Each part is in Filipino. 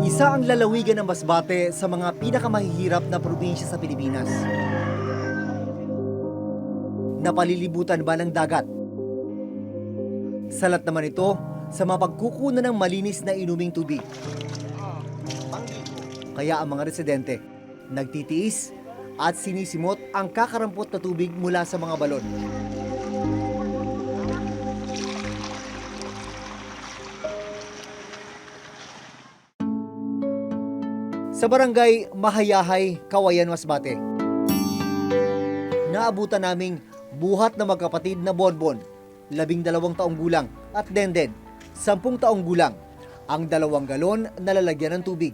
Isa ang lalawigan ng Masbate sa mga pinakamahihirap na probinsya sa Pilipinas. Napalilibutan ba ng dagat? Salat naman ito sa mapagkukunan ng malinis na inuming tubig. Kaya ang mga residente nagtitiis at sinisimot ang kakarampot na tubig mula sa mga balon. Sa barangay Mahayahay, Kawayan, Masbate, naabutan naming buhat na magkapatid na Bonbon, 12 taong gulang, at Denden, 10 taong gulang, ang 2 galon na lalagyan ng tubig.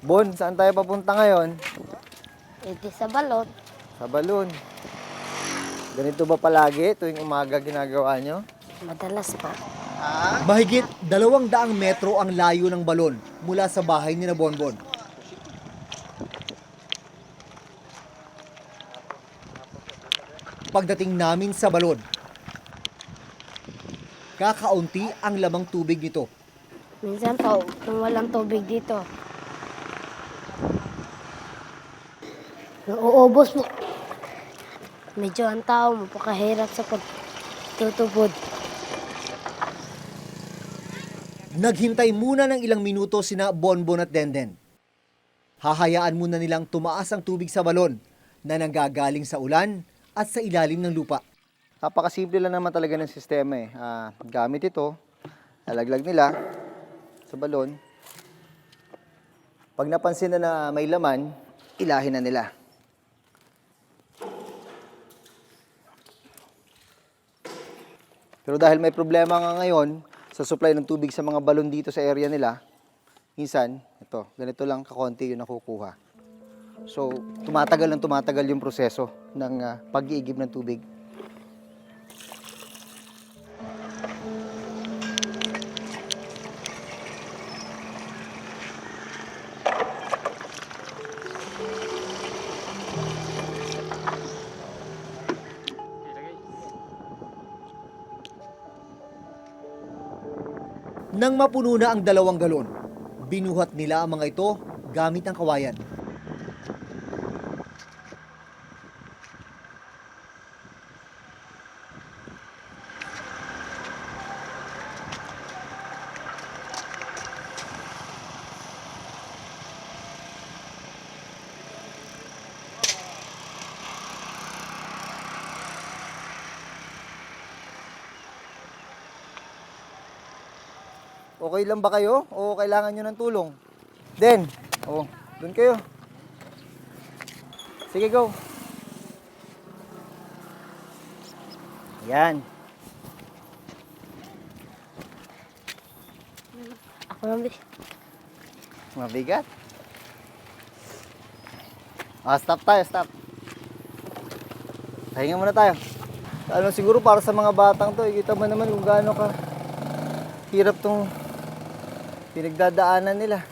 Bon, saan tayo papunta ngayon? Iti sa balot. Sa balon. Ganito ba palagi tuwing umaga ginagawa nyo? Madalas po. Mahigit 200 metro ang layo ng balon mula sa bahay ni na Bonbon. Pagdating namin sa balon, kakaunti ang lamang tubig nito. Minsan po, kung walang tubig dito, nauubos mo. Medyo ang tao mapakahirap sa pagtutubod. Naghintay muna ng ilang minuto sina Bonbon at Denden. Hahayaan muna nilang tumaas ang tubig sa balon na nanggagaling sa ulan at sa ilalim ng lupa. Napakasimple lang naman talaga ng sistema eh. Gamit ito, lalaglag nila sa balon. Pag napansin na may laman, ilahin na nila. Pero dahil may problema nga ngayon sa supply ng tubig sa mga balon dito sa area nila, minsan, ito, ganito lang kakonti yung nakukuha. So, tumatagal yung proseso ng pag-iigib ng tubig. Nang mapuno na ang 2 galon, binuhat nila ang mga ito gamit ang kawayan. Okay lang ba kayo? O kailangan nyo ng tulong? Den, dun kayo. Sige, go. Yan. Ako lang, Mabigat. Stop tayo, stop. Pahinga muna tayo. Siguro para sa mga batang to, kita mo naman kung gaano ka hirap tong pinagdadaanan nila.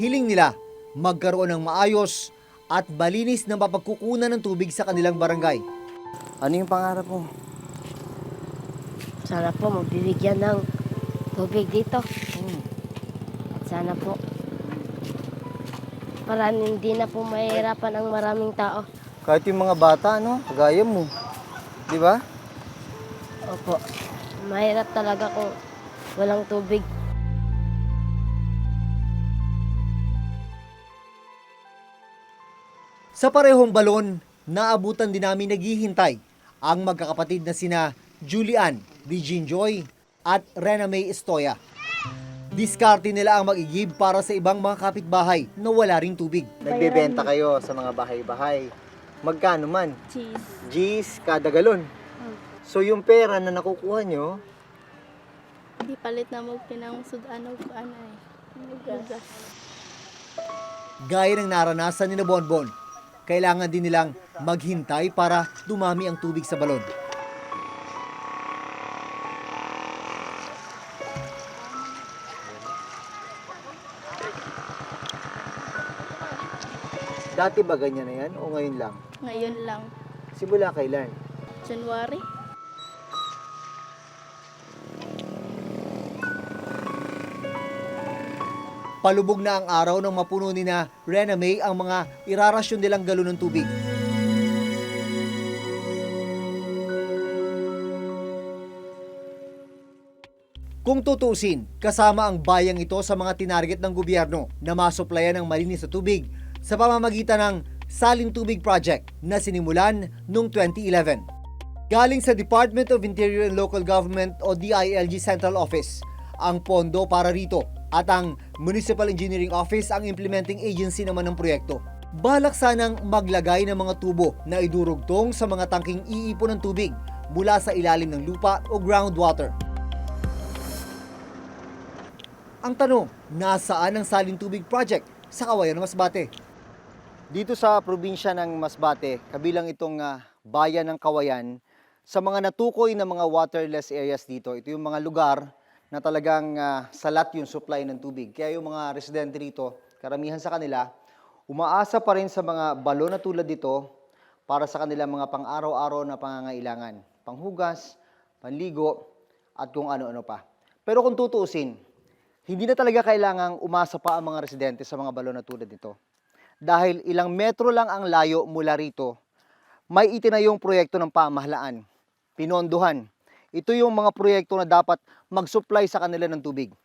Hiling nila magkaroon ng maayos at malinis na mapagkukunan ng tubig sa kanilang barangay. Ano yung pangarap mo? sana po magbibigyan ng tubig dito. At sana po, para hindi na po mahirapan ang maraming tao. Kahit yung mga bata, kagaya mo. Di ba? Opo, mahirap talaga kung walang tubig. Sa parehong balon, naabutan din namin naghihintay ang magkakapatid na sina Julian Regine Joy at Rena May Estoya. Diskarte nila ang mag-igib para sa ibang mga kapitbahay na wala ring tubig. Nagbebenta kayo sa mga bahay-bahay. Magkano man? Cheese. G's kada galon. So yung pera na nakukuha nyo, Di palit na mo pinangsudan og anay. Gas. Gaya ng naranasan ni na Bonbon, kailangan din nilang maghintay para dumami ang tubig sa balon. dati ba ganyan na yan o ngayon lang? Ngayon lang. Simula kailan? January. Palubog na ang araw nang mapuno ni na Rena May ang mga irarasyon nilang galon ng tubig. Kung tutuusin, kasama ang bayang ito sa mga tinarget ng gobyerno na masuplayan ng malinis na tubig sa pamamagitan ng Salin Tubig Project na sinimulan noong 2011. Galing sa Department of Interior and Local Government o DILG Central Office ang pondo para rito at ang Municipal Engineering Office ang implementing agency naman ng proyekto. Balak sanang maglagay ng mga tubo na idurugtong sa mga tangking iipon ng tubig mula sa ilalim ng lupa o groundwater. Ang tanong, nasaan ang Salin Tubig Project sa Kawayan ng Masbate? Dito sa probinsya ng Masbate, kabilang itong bayan ng Kawayan, sa mga natukoy na mga waterless areas dito, ito yung mga lugar na talagang salat yung supply ng tubig. Kaya yung mga residente dito, karamihan sa kanila, umaasa pa rin sa mga balon na tulad dito para sa kanilang mga pang-araw-araw na pangangailangan. Panghugas, panligo, at kung ano-ano pa. Pero kung tutuusin, hindi na talaga kailangang umasa pa ang mga residente sa mga balon na tulad nito. Dahil ilang metro lang ang layo mula rito, may itinayong proyekto ng pamahalaan, pinondohan. Ito yung mga proyekto na dapat mag-supply sa kanila ng tubig.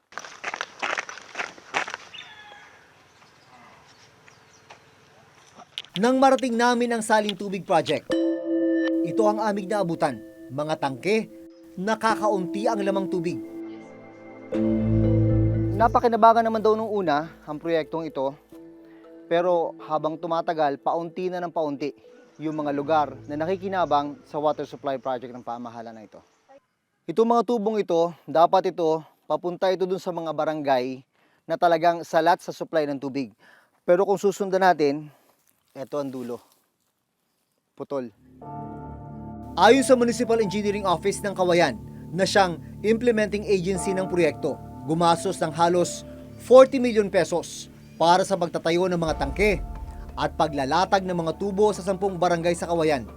Nang marating namin ang Salin Tubig Project, ito ang aming naabutan, mga tangke, nakakaunti ang lamang tubig. Napakinabangan naman daw nung una ang proyektong ito, pero habang tumatagal, paunti na ng paunti yung mga lugar na nakikinabang sa water supply project ng pamahalaan na ito. Itong mga tubong ito, dapat ito, papunta ito dun sa mga barangay na talagang salat sa supply ng tubig. Pero kung susundan natin, ito ang dulo. Putol. Ayon sa Municipal Engineering Office ng Kawayan, na siyang implementing agency ng proyekto, gumastos ng halos 40 milyon pesos para sa pagtatayo ng mga tangke at paglalatag ng mga tubo sa 10 barangay sa Kawayan.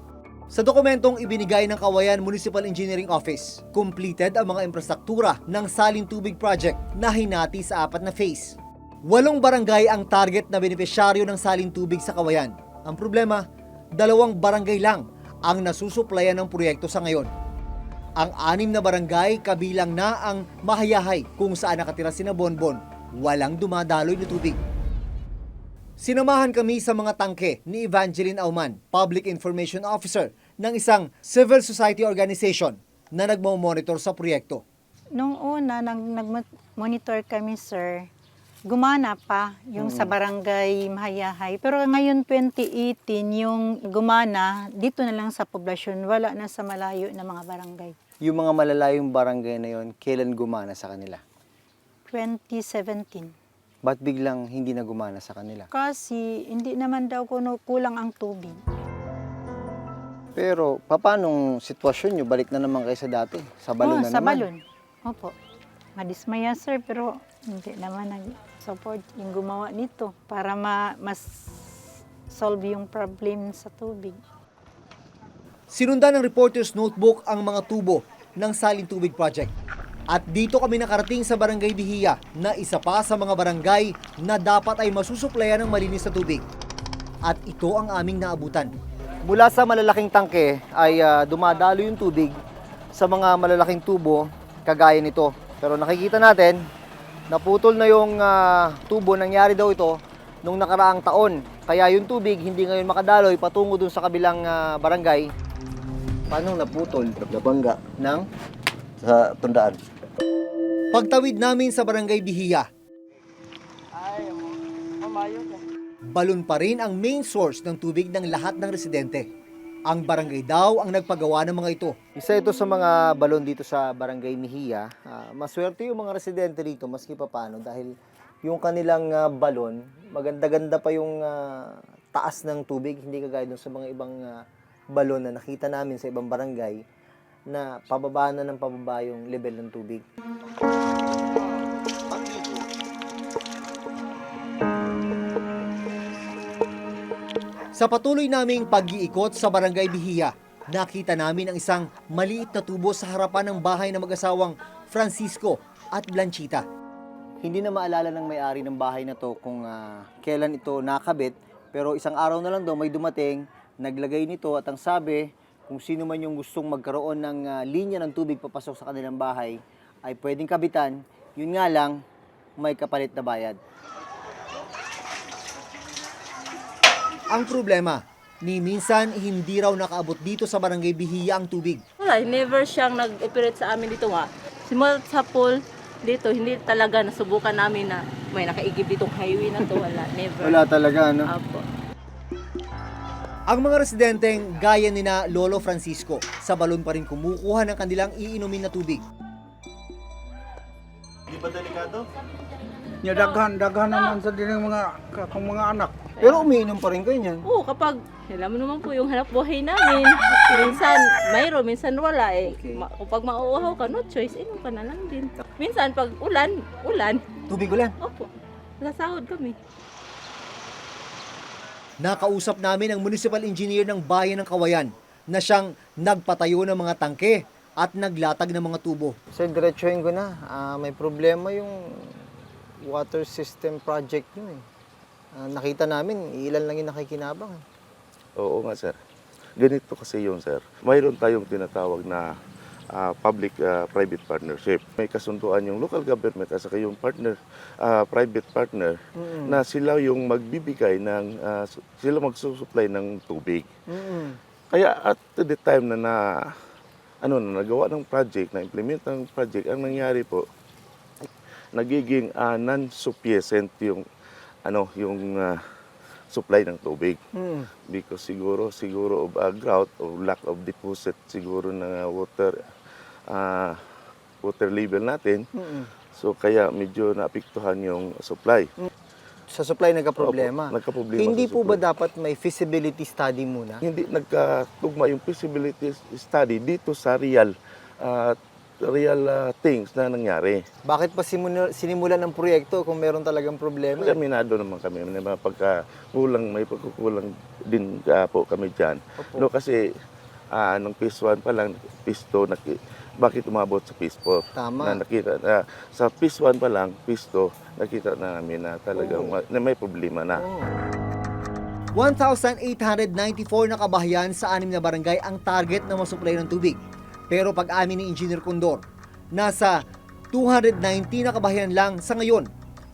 Sa dokumentong ibinigay ng Kawayan Municipal Engineering Office, completed ang mga infrastruktura ng Salin Tubig Project na hinati sa 4 na phase. 8 barangay ang target na benepisyaryo ng Salin Tubig sa Kawayan. Ang problema, 2 barangay lang ang nasusuplayan ng proyekto sa ngayon. Ang 6 na barangay kabilang na ang Mahayahay kung saan nakatira sina Bonbon, walang dumadaloy na tubig. Sinamahan kami sa mga tangke ni Evangeline Auman, Public Information Officer ng isang civil society organization na nagmo-monitor sa proyekto. Nung una, nag-monitor kami, sir, gumana pa yung sa barangay Mahayahay. Pero ngayon, 2018, yung gumana, dito na lang sa poblasyon, wala na sa malayo na mga barangay. Yung mga malalayong barangay na yon, kailan gumana sa kanila? 2017. Ba't biglang hindi na gumana sa kanila? Kasi hindi naman daw kulang ang tubig. Pero paanong sitwasyon nyo? Balik na naman kayo sa dati? Sa balon na sa naman? balon. Opo. Madismaya, sir, pero hindi naman nag-support yung gumawa nito para mas solve yung problem sa tubig. Sinundan ng reporter's notebook ang mga tubo ng Salin Tubig Project. At dito kami nakarating sa Barangay Bihiya na isa pa sa mga barangay na dapat ay masusuplayan ng malinis na tubig. At ito ang aming naabutan. Mula sa malalaking tangke ay dumadalo yung tubig sa mga malalaking tubo kagaya nito. Pero nakikita natin, naputol na yung tubo. Nangyari daw ito nung nakaraang taon. Kaya yung tubig hindi ngayon makadaloy patungo dun sa kabilang barangay. Paano naputol? Nabangga Ng sa tundaan. Pagtawid namin sa Barangay Bihiya, balon pa rin ang main source ng tubig ng lahat ng residente. Ang barangay daw ang nagpagawa ng mga ito. Isa ito sa mga balon dito sa Barangay Mejia. Maswerte yung mga residente dito maski pa paano dahil yung kanilang balon, maganda-ganda pa yung taas ng tubig, hindi kagaya dun sa mga ibang balon na nakita namin sa ibang barangay na pababa na ng pababa yung level ng tubig. Sa patuloy naming pag-iikot sa Barangay Bihiya, nakita namin ang isang maliit na tubo sa harapan ng bahay ng mag-asawang Francisco at Blanchita. Hindi na maalala ng may-ari ng bahay na to kung kailan ito nakabit, pero isang araw na lang daw may dumating, naglagay nito at ang sabi, kung sino man yung gustong magkaroon ng linya ng tubig papasok sa kanilang bahay, ay pwedeng kabitan, yun nga lang, may kapalit na bayad. Ang problema, ni minsan hindi raw nakaabot dito sa Barangay Bihiya ang tubig. Wala, never siyang nag-operate sa amin dito nga. Simula sa pool, dito, hindi talaga nasubukan namin na may nakaigib ditong highway na to. Wala, never. Wala talaga, no? Apo. Ang mga residenteng gaya ni na Lolo Francisco, sa balon pa rin kumukuha ng kanilang iinumin na tubig. Ya daghan naman sa dining kung mga anak. Pero umiinom pa rin kayo niyan. Oo, kapag, alam mo naman po yung hanap buhay namin. Minsan, mayroon, minsan wala eh. Okay. Kapag mauuhaw ka, no choice, inom ka na lang din. Minsan, pag ulan, Tubig ulan. opo, sasahod kami. Nakausap namin ang municipal engineer ng bayan ng Kawayan na siyang nagpatayo ng mga tangke at naglatag ng mga tubo. Sir, diretsuhin ko na. May problema yung water system project nyo eh. Nakita namin, ilan lang yung nakikinabang. Oo nga, sir. Ganito kasi yun, sir. Mayroon tayong tinatawag na public-private partnership. May kasunduan yung local government at saka yung private partner na sila yung magbibigay ng, sila magsusupply ng tubig. Kaya at the time na nagawa ng project, na implement ng project, ang nangyari po, nagiging non-sufficient yung supply ng tubig. Because siguro of drought or lack of deposit siguro ng water level natin. So kaya medyo naapektuhan yung supply. Sa supply nagka-problema. Opo, nagka-problema Hindi sa po ba supply. dapat may feasibility study muna? Hindi nagkatugma yung feasibility study dito sa real things na nangyari. Bakit pa sinimulan ng proyekto kung meron talagang problema? Aminado naman kami, may mga pagkukulang din po kami dyan. Opo. No, kasi nung phase 1 pa lang, phase 2, bakit umabot sa phase 4? Tama. Na nakita, sa phase 1 pa lang, phase 2, nakita na namin na talagang na may problema na. 1,894 na kabahayan sa 6 na barangay ang target na masupply ng tubig. Pero pag-amin ni Engineer Condor, nasa 290 na kabahayan lang sa ngayon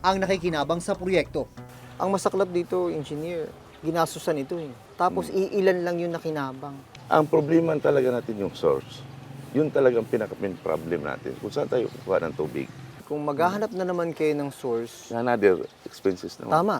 ang nakikinabang sa proyekto. Ang masaklap dito, engineer, ginasusan ito eh. Tapos iilan lang yung nakinabang. Ang problema talaga natin yung source. Yun talagang pinaka-main problem natin. Kung saan tayo kukuha ng tubig. Kung maghahanap na naman kayo ng source, Another expenses naman. tama.